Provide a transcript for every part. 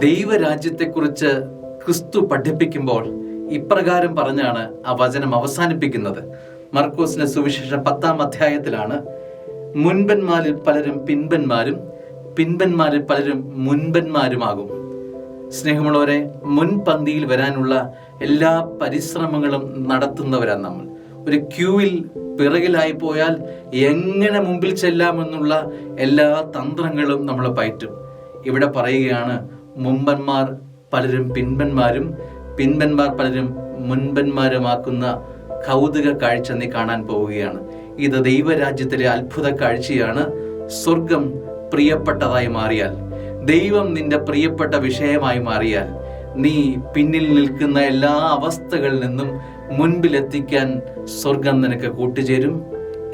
ദൈവരാജ്യത്തെക്കുറിച്ച് ക്രിസ്തു പഠിപ്പിക്കുമ്പോൾ ഇപ്രകാരം പറഞ്ഞാണ് ആ വചനം അവസാനിപ്പിക്കുന്നത്. മർക്കോസിന്റെ സുവിശേഷം 10-ാം അധ്യായത്തിലാണ്. മുൻപന്മാരിൽ പലരും പിൻപന്മാരും, പിൻപന്മാരിൽ പലരും മുൻപന്മാരുമാകും. സ്നേഹമുള്ളവരെ, മുൻപന്തിയിൽ വരാനുള്ള എല്ലാ പരിശ്രമങ്ങളും നടത്തുന്നവരാണ് നമ്മൾ. ഒരു ക്യൂവിൽ പിറകിലായി പോയാൽ എങ്ങനെ മുമ്പിൽ ചെല്ലാമെന്നുള്ള എല്ലാ തന്ത്രങ്ങളും നമ്മൾ പയറ്റും. ഇവിടെ പറയുകയാണ്, മുമ്പന്മാർ പലരും പിൻപന്മാരും, പിൻപന്മാർ പലരും മുൻപന്മാരുമാക്കുന്ന കൗതുക കാഴ്ച നീ കാണാൻ പോവുകയാണ്. ഇത് ദൈവരാജ്യത്തിലെ അത്ഭുത കാഴ്ചയാണ്. സ്വർഗം പ്രിയപ്പെട്ടതായി മാറിയാൽ, ദൈവം നിന്റെ പ്രിയപ്പെട്ട വിഷയമായി മാറിയാൽ, നീ പിന്നിൽ നിൽക്കുന്ന എല്ലാ അവസ്ഥകളിൽ നിന്നും മുൻപിലെത്തിക്കാൻ സ്വർഗം നിനക്ക് കൂട്ടുചേരും.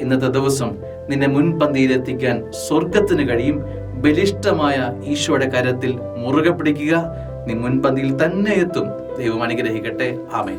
ഇന്നത്തെ ദിവസം നിന്നെ മുൻപന്തിയിലെത്തിക്കാൻ സ്വർഗത്തിന് കഴിയും. ബലിഷ്ഠമായ ഈശോയുടെ കരത്തിൽ മുറുകെ പിടിക്കുക. നീ മുൻപന്തിയിൽ തന്നെ എത്തും. ദൈവം അനുഗ്രഹിക്കട്ടെ. ആമേൻ.